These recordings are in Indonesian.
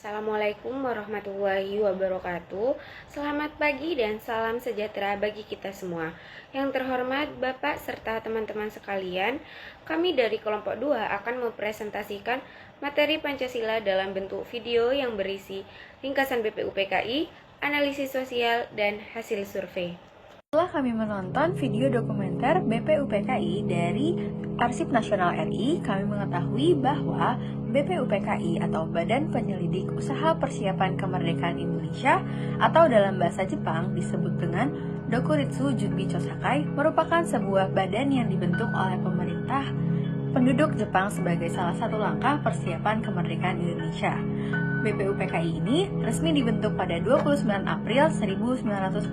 Assalamualaikum warahmatullahi wabarakatuh. Selamat pagi dan salam sejahtera bagi kita semua. Yang terhormat Bapak serta teman-teman sekalian, kami dari kelompok 2 akan mempresentasikan materi Pancasila dalam bentuk video yang berisi ringkasan BPUPKI, analisis sosial, dan hasil survei. Setelah kami menonton video dokumenter BPUPKI dari Arsip Nasional RI, kami mengetahui bahwa BPUPKI atau Badan Penyelidik Usaha Persiapan Kemerdekaan Indonesia atau dalam bahasa Jepang disebut dengan Dokuritsu Junbi Chosakai merupakan sebuah badan yang dibentuk oleh pemerintah penduduk Jepang sebagai salah satu langkah persiapan kemerdekaan Indonesia. BPUPKI ini resmi dibentuk pada 29 April 1945,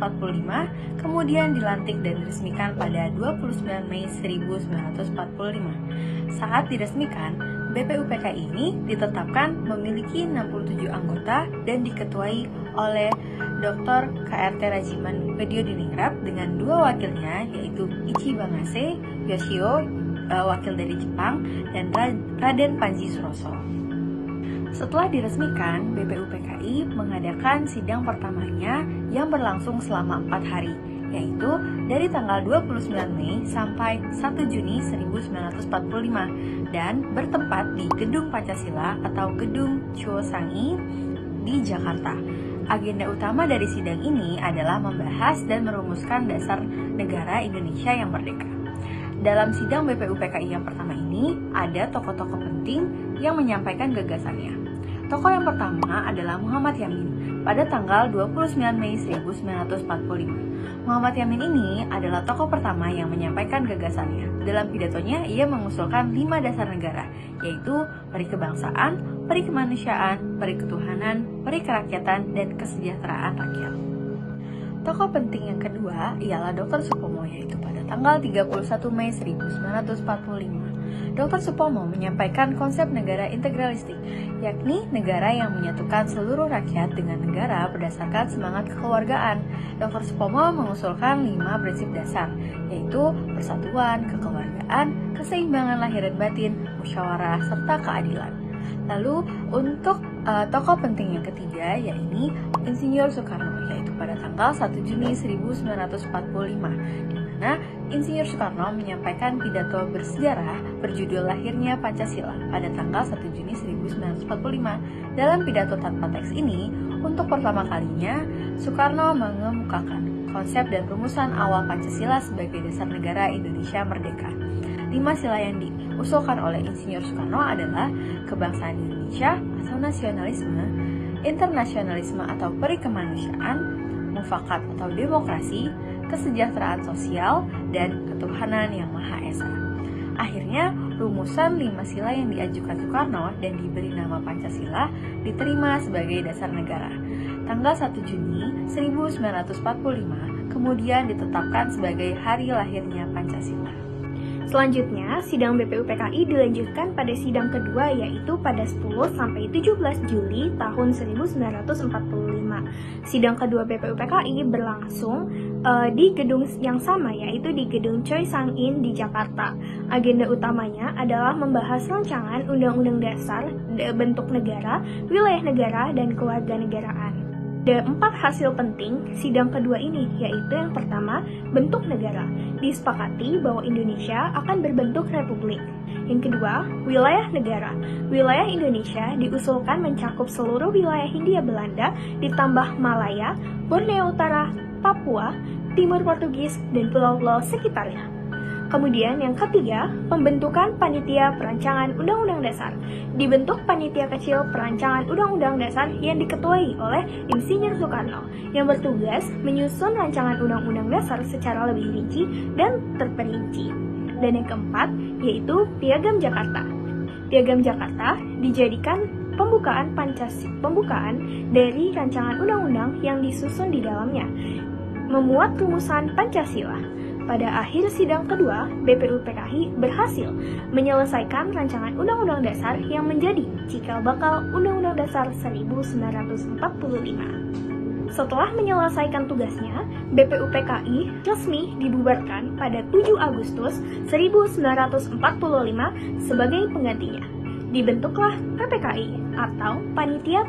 kemudian dilantik dan diresmikan pada 29 Mei 1945. Saat diresmikan, BPUPKI ini ditetapkan memiliki 67 anggota dan diketuai oleh Dr. KRT Rajiman Widyodiningrat dengan dua wakilnya, yaitu Ichi Bangase Yoshio, wakil dari Jepang, dan Raden Panji Suroso. Setelah diresmikan, BPUPKI mengadakan sidang pertamanya yang berlangsung selama 4 hari, yaitu dari tanggal 29 Mei sampai 1 Juni 1945 dan bertempat di Gedung Pancasila atau Gedung Chuosangi di Jakarta. Agenda utama dari sidang ini adalah membahas dan merumuskan dasar negara Indonesia yang merdeka. Dalam sidang BPUPKI yang pertama ini, ada tokoh-tokoh penting yang menyampaikan gagasannya. Tokoh yang pertama adalah Muhammad Yamin pada tanggal 29 Mei 1945. Muhammad Yamin ini adalah tokoh pertama yang menyampaikan gagasannya. Dalam pidatonya, ia mengusulkan 5 dasar negara, yaitu peri kebangsaan, peri kemanusiaan, peri ketuhanan, peri kerakyatan, dan kesejahteraan rakyat. Tokoh penting yang kedua ialah Dr. Supomo, yaitu pada tanggal 31 Mei 1945. Dr. Supomo menyampaikan konsep negara integralistik, yakni negara yang menyatukan seluruh rakyat dengan negara berdasarkan semangat kekeluargaan. Dr. Supomo mengusulkan 5 prinsip dasar, yaitu persatuan, kekeluargaan, keseimbangan lahir dan batin, musyawarah, serta keadilan. Lalu untuk tokoh penting yang ketiga yaitu Insinyur Soekarno, yaitu pada tanggal 1 Juni 1945, di mana Insinyur Soekarno menyampaikan pidato bersejarah berjudul Lahirnya Pancasila pada tanggal 1 Juni 1945. Dalam pidato tanpa teks ini, untuk pertama kalinya Soekarno mengemukakan konsep dan rumusan awal Pancasila sebagai dasar negara Indonesia merdeka. 5 sila yang diusulkan oleh Insinyur Soekarno adalah kebangsaan Indonesia atau nasionalisme, internasionalisme atau peri kemanusiaan, mufakat atau demokrasi, kesejahteraan sosial, dan ketuhanan yang Maha Esa. Akhirnya, rumusan 5 sila yang diajukan Soekarno dan diberi nama Pancasila diterima sebagai dasar negara. Tanggal 1 Juni 1945 kemudian ditetapkan sebagai hari lahirnya Pancasila. Selanjutnya, sidang BPUPKI dilanjutkan pada sidang kedua, yaitu pada 10 sampai 17 Juli tahun 1945. Sidang kedua BPUPKI berlangsung di gedung yang sama, yaitu di Gedung Choi Sang-in di Jakarta. Agenda utamanya adalah membahas rancangan Undang-Undang Dasar, bentuk negara, wilayah negara, dan kewarganegaraan. Ada 4 hasil penting sidang kedua ini, yaitu yang pertama, bentuk negara. Disepakati bahwa Indonesia akan berbentuk republik. Yang kedua, wilayah negara. Wilayah Indonesia diusulkan mencakup seluruh wilayah Hindia Belanda, ditambah Malaya, Borneo Utara, Papua, Timur Portugis, dan pulau-pulau sekitarnya. Kemudian yang ketiga, pembentukan Panitia Perancangan Undang-Undang Dasar. Dibentuk panitia kecil perancangan Undang-Undang Dasar yang diketuai oleh Insinyur Soekarno, yang bertugas menyusun rancangan Undang-Undang Dasar secara lebih rinci dan terperinci. Dan yang keempat, yaitu Piagam Jakarta. Piagam Jakarta dijadikan pembukaan dari rancangan undang-undang yang disusun di dalamnya, memuat rumusan Pancasila. Pada akhir sidang kedua, BPUPKI berhasil menyelesaikan rancangan Undang-Undang Dasar yang menjadi cikal bakal Undang-Undang Dasar 1945. Setelah menyelesaikan tugasnya, BPUPKI resmi dibubarkan pada 7 Agustus 1945 sebagai penggantinya. dibentuklah PPKI atau Panitia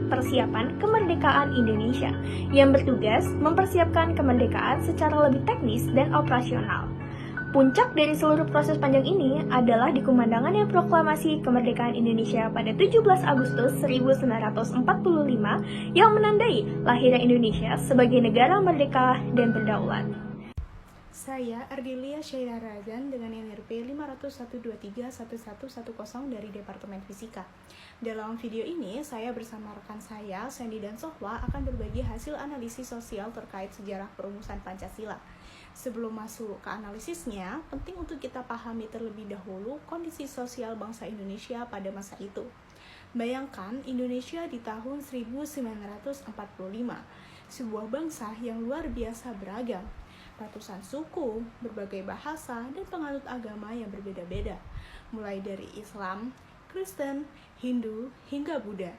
Persiapan Kemerdekaan Indonesia yang bertugas mempersiapkan kemerdekaan secara lebih teknis dan operasional. Puncak dari seluruh proses panjang ini adalah dikumandangkannya proklamasi kemerdekaan Indonesia pada 17 Agustus 1945 yang menandai lahirnya Indonesia sebagai negara merdeka dan berdaulat. Saya Ardilia Syaira Razan dengan NRP 501231110 dari Departemen Fisika. Dalam video ini, saya bersama rekan saya, Sandy dan Sohwa, akan berbagi hasil analisis sosial terkait sejarah perumusan Pancasila. Sebelum masuk ke analisisnya, penting untuk kita pahami terlebih dahulu kondisi sosial bangsa Indonesia pada masa itu. Bayangkan Indonesia di tahun 1945, sebuah bangsa yang luar biasa beragam. Ratusan suku, berbagai bahasa, dan penganut agama yang berbeda-beda, mulai dari Islam, Kristen, Hindu, hingga Buddha.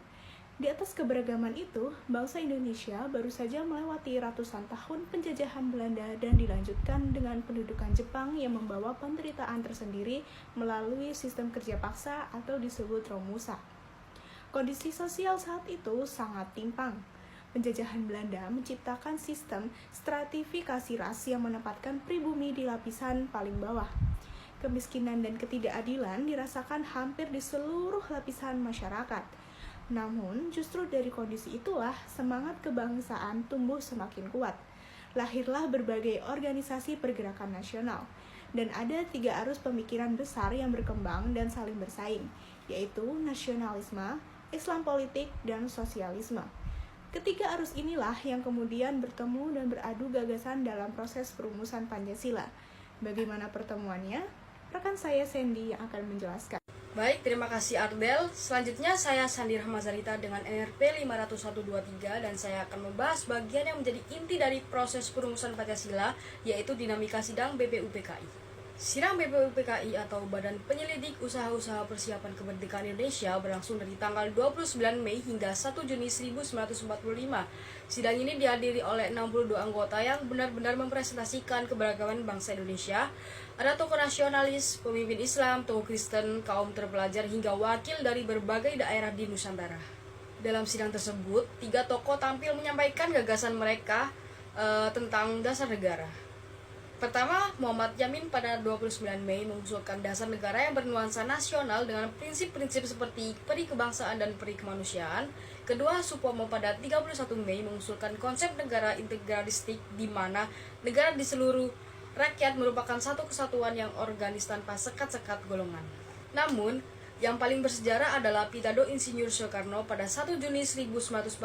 Di atas keberagaman itu, bangsa Indonesia baru saja melewati ratusan tahun penjajahan Belanda dan dilanjutkan dengan pendudukan Jepang yang membawa penderitaan tersendiri melalui sistem kerja paksa atau disebut Romusa. Kondisi sosial saat itu sangat timpang. Penjajahan Belanda menciptakan sistem stratifikasi ras yang menempatkan pribumi di lapisan paling bawah. Kemiskinan dan ketidakadilan dirasakan hampir di seluruh lapisan masyarakat. Namun, justru dari kondisi itulah semangat kebangsaan tumbuh semakin kuat. Lahirlah berbagai organisasi pergerakan nasional. Dan ada 3 arus pemikiran besar yang berkembang dan saling bersaing, yaitu nasionalisme, Islam politik, dan sosialisme. Ketiga arus inilah yang kemudian bertemu dan beradu gagasan dalam proses perumusan Pancasila. Bagaimana pertemuannya? Rekan saya Sandy yang akan menjelaskan. Baik, terima kasih Ardel. Selanjutnya saya Sandi Rahmazarita dengan NRP 50123 dan saya akan membahas bagian yang menjadi inti dari proses perumusan Pancasila, yaitu dinamika sidang BPUPKI. Sidang BPUPKI atau Badan Penyelidik Usaha-Usaha Persiapan Kemerdekaan Indonesia berlangsung dari tanggal 29 Mei hingga 1 Juni 1945. Sidang ini dihadiri oleh 62 anggota yang benar-benar mempresentasikan keberagaman bangsa Indonesia. Ada tokoh nasionalis, pemimpin Islam, tokoh Kristen, kaum terpelajar, hingga wakil dari berbagai daerah di Nusantara. Dalam sidang tersebut, 3 tokoh tampil menyampaikan gagasan mereka tentang dasar negara. Pertama, Muhammad Yamin pada 29 Mei mengusulkan dasar negara yang bernuansa nasional dengan prinsip-prinsip seperti peri kebangsaan dan peri kemanusiaan. Kedua, Supomo pada 31 Mei mengusulkan konsep negara integralistik di mana negara di seluruh rakyat merupakan satu kesatuan yang organis tanpa sekat-sekat golongan. Namun, yang paling bersejarah adalah Pidato Insinyur Soekarno pada 1 Juni 1945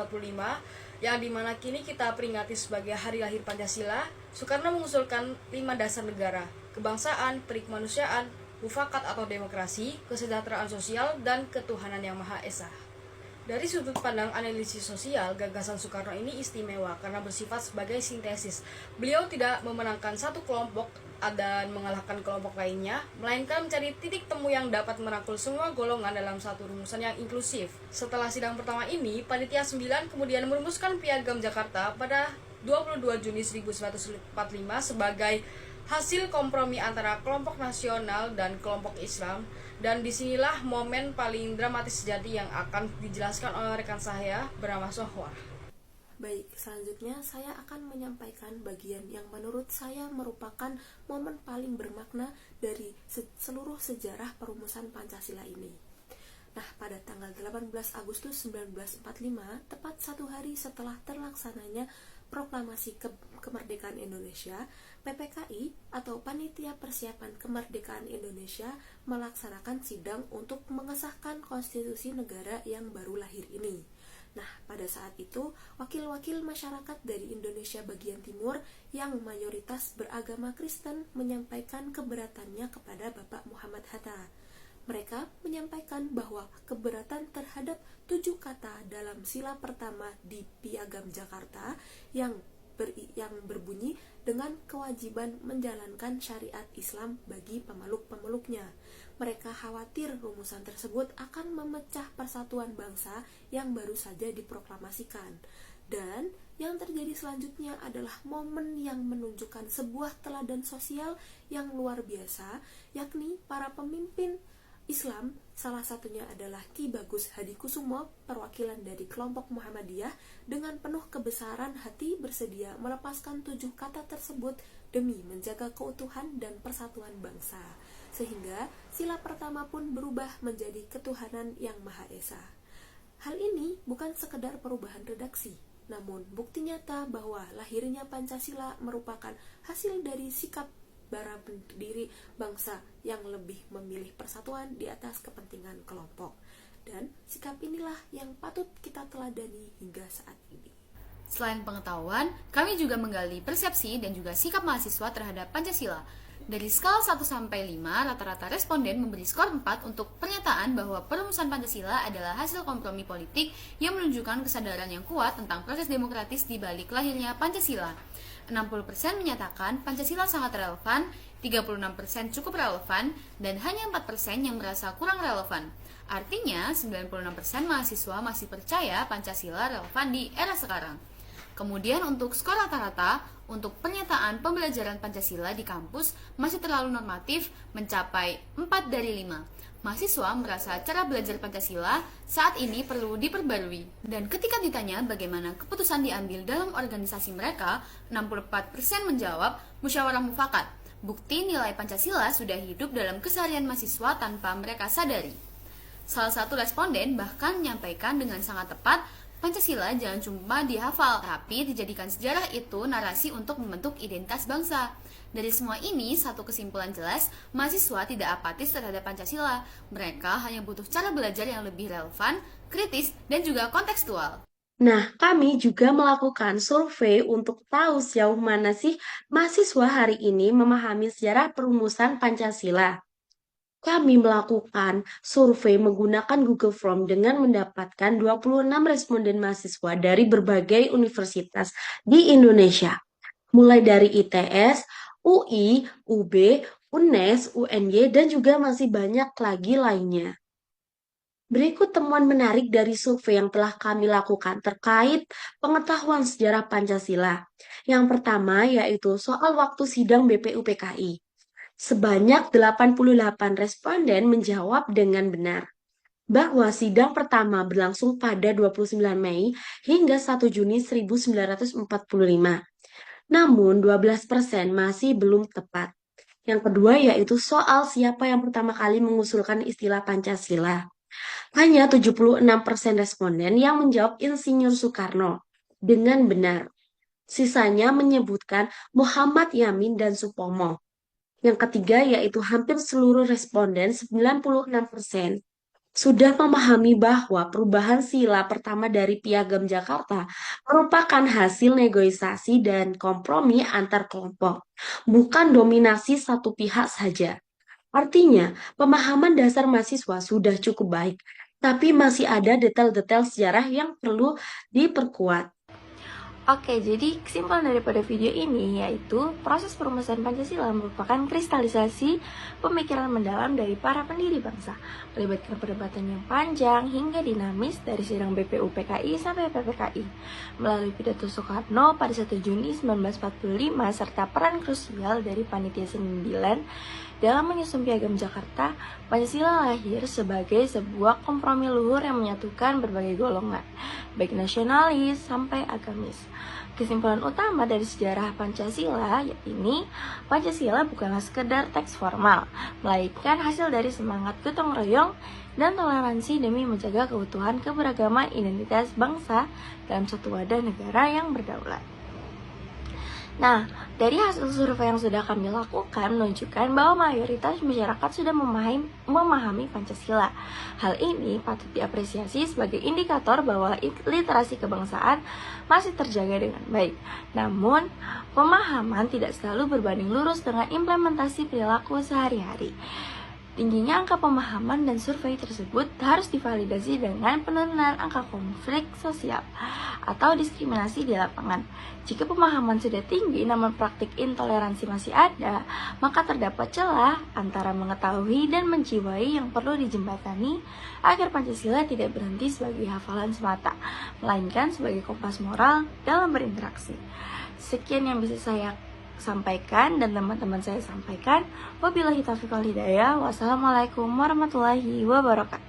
yang dimana kini kita peringati sebagai Hari Lahir Pancasila. Soekarno mengusulkan 5 dasar negara: kebangsaan, peri kemanusiaan, mufakat atau demokrasi, kesejahteraan sosial, dan ketuhanan yang Maha Esa. Dari sudut pandang analisis sosial, gagasan Soekarno ini istimewa karena bersifat sebagai sintesis. Beliau tidak memenangkan satu kelompok dan mengalahkan kelompok lainnya, melainkan mencari titik temu yang dapat merangkul semua golongan dalam satu rumusan yang inklusif. Setelah sidang pertama ini, Panitia 9 kemudian merumuskan Piagam Jakarta pada 22 Juni 1945 sebagai hasil kompromi antara kelompok nasional dan kelompok Islam, dan disinilah momen paling dramatis sejati yang akan dijelaskan oleh rekan saya bernama Sohwa. Baik, selanjutnya saya akan menyampaikan bagian yang menurut saya merupakan momen paling bermakna dari seluruh sejarah perumusan Pancasila ini. Nah, pada tanggal 18 Agustus 1945, tepat 1 hari setelah terlaksananya Proklamasi Kemerdekaan Indonesia, PPKI atau Panitia Persiapan Kemerdekaan Indonesia melaksanakan sidang untuk mengesahkan konstitusi negara yang baru lahir ini. Nah, pada saat itu, wakil-wakil masyarakat dari Indonesia bagian timur yang mayoritas beragama Kristen menyampaikan keberatannya kepada Bapak Muhammad Hatta. Mereka menyampaikan bahwa keberatan terhadap 7 kata dalam sila pertama di Piagam Jakarta yang berbunyi dengan kewajiban menjalankan syariat Islam bagi pemeluk-pemeluknya. Mereka khawatir rumusan tersebut akan memecah persatuan bangsa yang baru saja diproklamasikan. Dan yang terjadi selanjutnya adalah momen yang menunjukkan sebuah teladan sosial yang luar biasa, yakni para pemimpin Islam Salah satunya adalah Ki Bagus Hadikusumo, perwakilan dari kelompok Muhammadiyah, dengan penuh kebesaran hati bersedia melepaskan 7 kata tersebut demi menjaga keutuhan dan persatuan bangsa. Sehingga sila pertama pun berubah menjadi ketuhanan yang Maha Esa. Hal ini bukan sekedar perubahan redaksi, namun bukti nyata bahwa lahirnya Pancasila merupakan hasil dari sikap para pendiri bangsa yang lebih memilih persatuan di atas kepentingan kelompok. Dan sikap inilah yang patut kita teladani hingga saat ini. Selain pengetahuan, kami juga menggali persepsi dan juga sikap mahasiswa terhadap Pancasila. Dari skala 1 sampai 5, rata-rata responden memberi skor 4 untuk pernyataan bahwa perumusan Pancasila adalah hasil kompromi politik yang menunjukkan kesadaran yang kuat tentang proses demokratis di balik lahirnya Pancasila. 60% menyatakan Pancasila sangat relevan, 36% cukup relevan, dan hanya 4% yang merasa kurang relevan. Artinya, 96% mahasiswa masih percaya Pancasila relevan di era sekarang. Kemudian untuk skor rata-rata, untuk pernyataan pembelajaran Pancasila di kampus masih terlalu normatif, mencapai 4 dari 5. Mahasiswa merasa cara belajar Pancasila saat ini perlu diperbarui. Dan ketika ditanya bagaimana keputusan diambil dalam organisasi mereka, 64% menjawab musyawarah mufakat. Bukti nilai Pancasila sudah hidup dalam keseharian mahasiswa tanpa mereka sadari. Salah satu responden bahkan menyampaikan dengan sangat tepat, Pancasila jangan cuma dihafal, tapi dijadikan sejarah itu narasi untuk membentuk identitas bangsa. Dari semua ini, satu kesimpulan jelas, mahasiswa tidak apatis terhadap Pancasila. Mereka hanya butuh cara belajar yang lebih relevan, kritis, dan juga kontekstual. Nah, kami juga melakukan survei untuk tahu sejauh mana sih mahasiswa hari ini memahami sejarah perumusan Pancasila. Kami melakukan survei menggunakan Google Form dengan mendapatkan 26 responden mahasiswa dari berbagai universitas di Indonesia, mulai dari ITS, UI, UB, UNES, UNY, dan juga masih banyak lagi lainnya. Berikut temuan menarik dari survei yang telah kami lakukan terkait pengetahuan sejarah Pancasila. Yang pertama yaitu soal waktu sidang BPUPKI. Sebanyak 88 responden menjawab dengan benar bahwa sidang pertama berlangsung pada 29 Mei hingga 1 Juni 1945. Namun 12% masih belum tepat. Yang kedua yaitu soal siapa yang pertama kali mengusulkan istilah Pancasila. Hanya 76% responden yang menjawab Insinyur Soekarno dengan benar. Sisanya menyebutkan Muhammad Yamin dan Supomo. Yang ketiga yaitu hampir seluruh responden 96% sudah memahami bahwa perubahan sila pertama dari Piagam Jakarta merupakan hasil negosiasi dan kompromi antar kelompok, bukan dominasi satu pihak saja. Artinya, pemahaman dasar mahasiswa sudah cukup baik, tapi masih ada detail-detail sejarah yang perlu diperkuat. Oke, jadi kesimpulan daripada video ini yaitu proses perumusan Pancasila merupakan kristalisasi pemikiran mendalam dari para pendiri bangsa, melibatkan perdebatan yang panjang hingga dinamis dari sidang BPUPKI sampai PPKI, melalui pidato Soekarno pada 1 Juni 1945 serta peran krusial dari Panitia 9 dalam menyusun Piagam Jakarta. Pancasila lahir sebagai sebuah kompromi luhur yang menyatukan berbagai golongan, baik nasionalis sampai agamis. Kesimpulan utama dari sejarah Pancasila yakni Pancasila bukanlah sekedar teks formal, melainkan hasil dari semangat gotong royong dan toleransi demi menjaga keutuhan keberagaman identitas bangsa dalam satu wadah negara yang berdaulat. Nah, dari hasil survei yang sudah kami lakukan menunjukkan bahwa mayoritas masyarakat sudah memahami Pancasila. Hal ini patut diapresiasi sebagai indikator bahwa literasi kebangsaan masih terjaga dengan baik. Namun, pemahaman tidak selalu berbanding lurus dengan implementasi perilaku sehari-hari. Tingginya angka pemahaman dan survei tersebut harus divalidasi dengan penurunan angka konflik sosial atau diskriminasi di lapangan. Jika pemahaman sudah tinggi namun praktik intoleransi masih ada, maka terdapat celah antara mengetahui dan menjiwai yang perlu dijembatani agar Pancasila tidak berhenti sebagai hafalan semata, melainkan sebagai kompas moral dalam berinteraksi. Sekian yang bisa saya sampaikan dan teman-teman saya sampaikan. Wabillahi taufiq wal hidayah. Wassalamualaikum warahmatullahi wabarakatuh.